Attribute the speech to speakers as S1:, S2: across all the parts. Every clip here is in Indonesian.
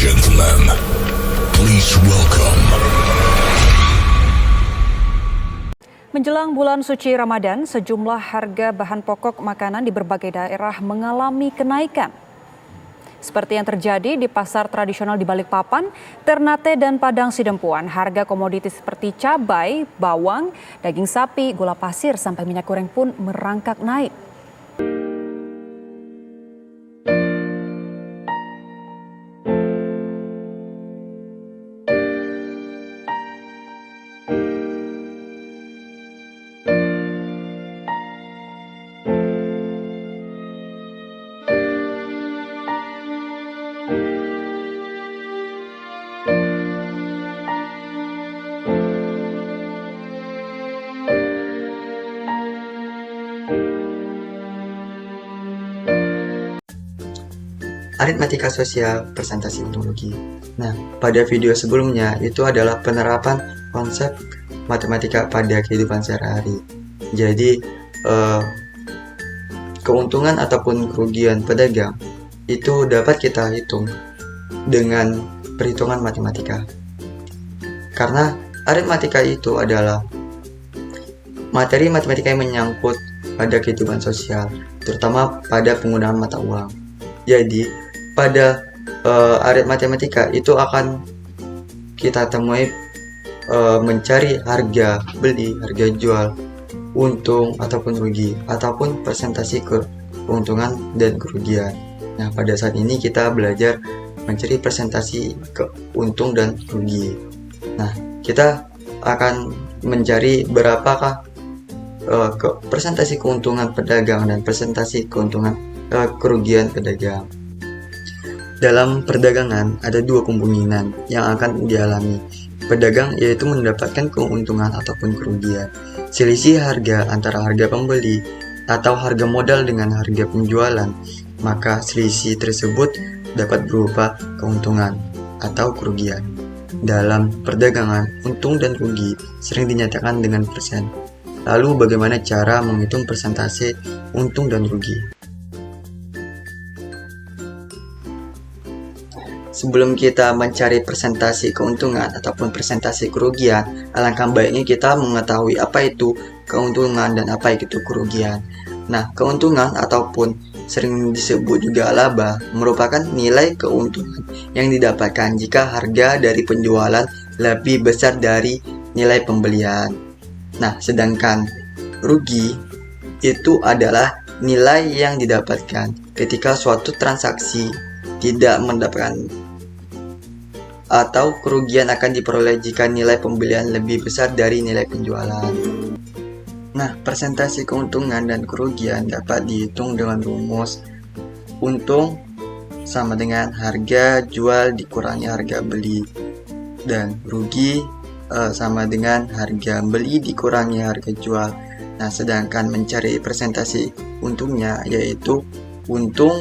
S1: gentlemen, please welcome.
S2: Menjelang bulan suci Ramadan, sejumlah harga bahan pokok makanan di berbagai daerah mengalami kenaikan. Seperti yang terjadi di pasar tradisional di Balikpapan, Ternate dan Padang Sidempuan, harga komoditi seperti cabai, bawang, daging sapi, gula pasir sampai minyak goreng pun merangkak naik.
S3: Aritmatika sosial presentasi untung rugi. Nah, pada video sebelumnya itu adalah penerapan konsep matematika pada kehidupan sehari-hari. Jadi, keuntungan ataupun kerugian pedagang itu dapat kita hitung dengan perhitungan matematika. Karena aritmatika itu adalah materi matematika yang menyangkut pada kehidupan sosial, terutama pada penggunaan mata uang. Jadi, pada aritmatika itu akan kita temui mencari harga beli, harga jual, untung ataupun rugi, ataupun persentase keuntungan dan kerugian. Nah, pada saat ini kita belajar mencari persentase keuntung dan rugi. Nah, kita akan mencari berapakah persentase keuntungan pedagang dan persentase keuntungan kerugian pedagang. Dalam perdagangan ada dua kemungkinan yang akan dialami pedagang, yaitu mendapatkan keuntungan ataupun kerugian. Selisih harga antara harga pembeli atau harga modal dengan harga penjualan, maka selisih tersebut dapat berupa keuntungan atau kerugian. Dalam perdagangan, untung dan rugi sering dinyatakan dengan persen. Lalu bagaimana cara menghitung persentase untung dan rugi? Sebelum kita mencari persentase keuntungan ataupun persentase kerugian, alangkah baiknya kita mengetahui apa itu keuntungan dan apa itu kerugian. Nah, keuntungan ataupun sering disebut juga laba merupakan nilai keuntungan yang didapatkan jika harga dari penjualan lebih besar dari nilai pembelian. Nah, sedangkan rugi itu adalah nilai yang didapatkan ketika suatu transaksi tidak mendapatkan, atau kerugian akan diperoleh jika nilai pembelian lebih besar dari nilai penjualan. Nah, persentase keuntungan dan kerugian dapat dihitung dengan rumus untung sama dengan harga jual dikurangi harga beli, dan rugi sama dengan harga beli dikurangi harga jual. Nah, sedangkan mencari persentase untungnya yaitu untung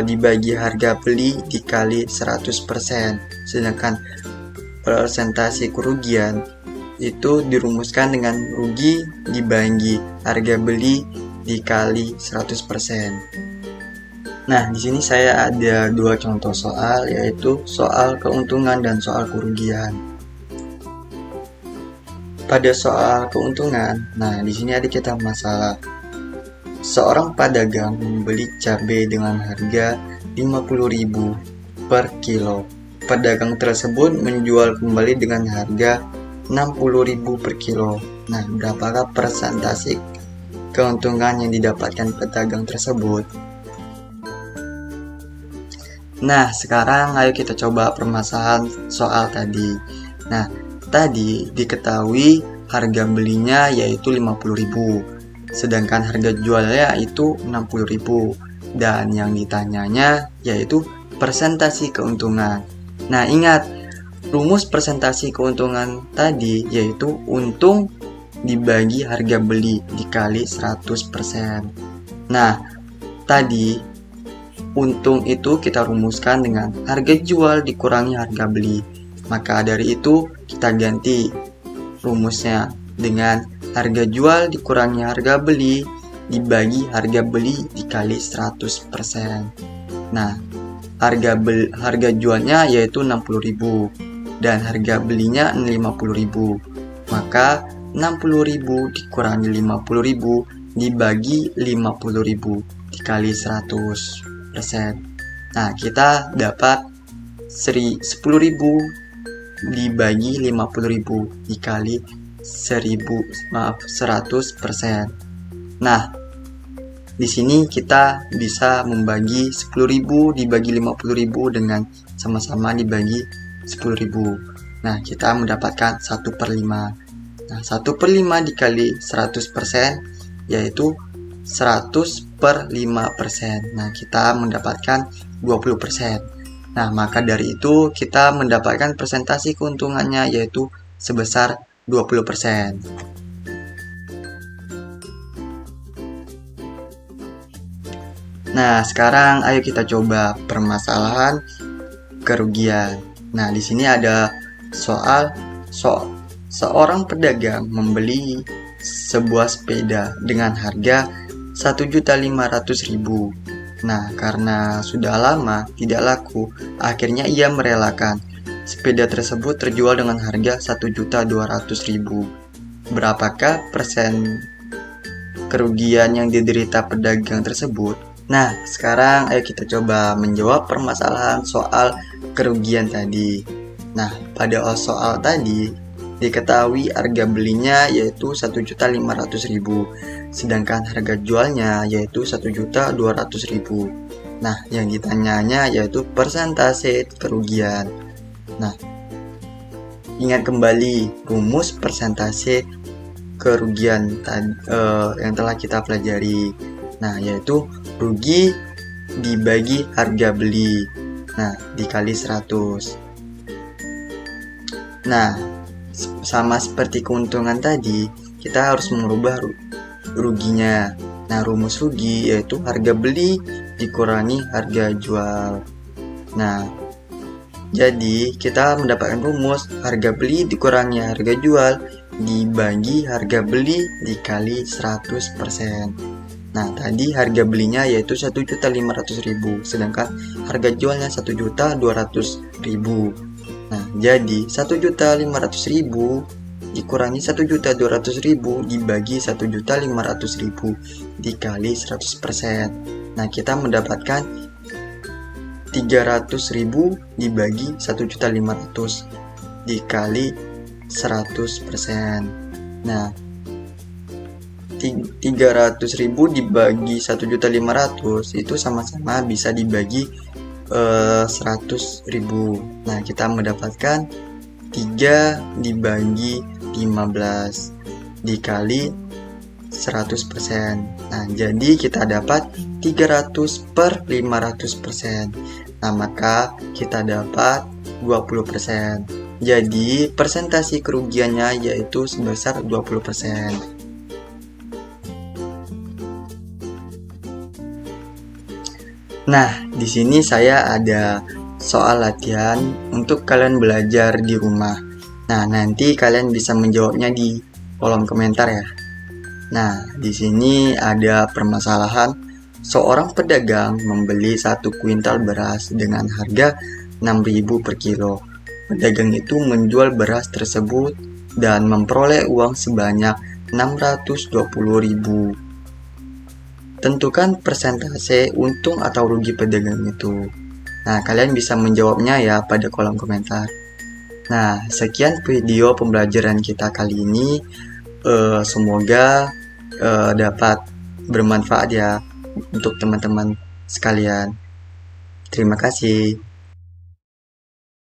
S3: dibagi harga beli dikali 100%, sedangkan persentase kerugian itu dirumuskan dengan rugi dibagi harga beli dikali 100%. Nah, di sini saya ada dua contoh soal, yaitu soal keuntungan dan soal kerugian. Pada soal keuntungan, nah di sini ada kita masalah. Seorang pedagang membeli cabai dengan harga 50.000 per kilo. Pedagang tersebut menjual kembali dengan harga 60.000 per kilo. Nah, berapakah persentase keuntungan yang didapatkan pedagang tersebut? Nah, sekarang ayo kita coba permasalahan soal tadi. Nah, tadi diketahui harga belinya yaitu 50.000. Sedangkan harga jualnya itu 60.000, dan yang ditanyanya yaitu persentase keuntungan. Nah, ingat rumus persentase keuntungan tadi yaitu untung dibagi harga beli dikali 100%. Nah, tadi untung itu kita rumuskan dengan harga jual dikurangi harga beli. Maka dari itu kita ganti rumusnya dengan harga jual dikurangi harga beli dibagi harga beli dikali 100%. Nah, harga jualnya yaitu 60.000 dan harga belinya 50.000. Maka 60.000 dikurangi 50.000 dibagi 50.000 dikali 100%. Nah, kita dapat 10.000 dibagi 50.000 dikali 100%. Nah, di sini kita bisa membagi 10.000 dibagi 50.000 dengan sama-sama dibagi 10.000. Nah, kita mendapatkan 1/5. Nah, 1/5 dikali 100% yaitu 100/5%. Nah, kita mendapatkan 20%. Nah, maka dari itu kita mendapatkan persentase keuntungannya yaitu sebesar 20%. Nah, sekarang ayo kita coba permasalahan kerugian. Nah, di sini ada soal seorang pedagang membeli sebuah sepeda dengan harga 1.500.000. Nah, karena sudah lama tidak laku, akhirnya ia merelakan sepeda tersebut terjual dengan harga 1.200.000. Berapakah persen kerugian yang diderita pedagang tersebut? Nah, sekarang ayo kita coba menjawab permasalahan soal kerugian tadi. Nah, pada soal tadi diketahui harga belinya yaitu 1.500.000, sedangkan harga jualnya yaitu 1.200.000. Nah, yang ditanyanya yaitu persentase kerugian. Nah, ingat kembali rumus persentase kerugian yang telah kita pelajari. Nah, yaitu rugi dibagi harga beli. Nah, dikali 100. Nah, sama seperti keuntungan tadi, kita harus merubah ruginya. Nah, rumus rugi yaitu harga beli dikurangi harga jual. Nah, jadi kita mendapatkan rumus harga beli dikurangi harga jual dibagi harga beli dikali 100%. Nah, tadi harga belinya yaitu 1.500.000, sedangkan harga jualnya 1.200.000. Nah, jadi 1.500.000 dikurangi 1.200.000 dibagi 1.500.000 dikali 100%. Nah, kita mendapatkan 300.000 dibagi 1.500.000 dikali 100%. Nah, 300.000 dibagi 1.500.000 itu sama-sama bisa dibagi 100.000. Nah, kita mendapatkan 3 dibagi 15 dikali 100%. Nah, jadi kita dapat 300/500%. Nah, maka kita dapat 20%. Jadi persentase kerugiannya yaitu sebesar 20%. Nah, di sini saya ada soal latihan untuk kalian belajar di rumah. Nah, nanti kalian bisa menjawabnya di kolom komentar ya. Nah, di sini ada permasalahan seorang pedagang membeli 1 kuintal beras dengan harga 6.000 per kilo. Pedagang itu menjual beras tersebut dan memperoleh uang sebanyak 620.000. Tentukan persentase untung atau rugi pedagang itu. Nah, kalian bisa menjawabnya ya pada kolom komentar. Nah, sekian video pembelajaran kita kali ini. Semoga dapat bermanfaat ya untuk teman-teman sekalian. Terima kasih.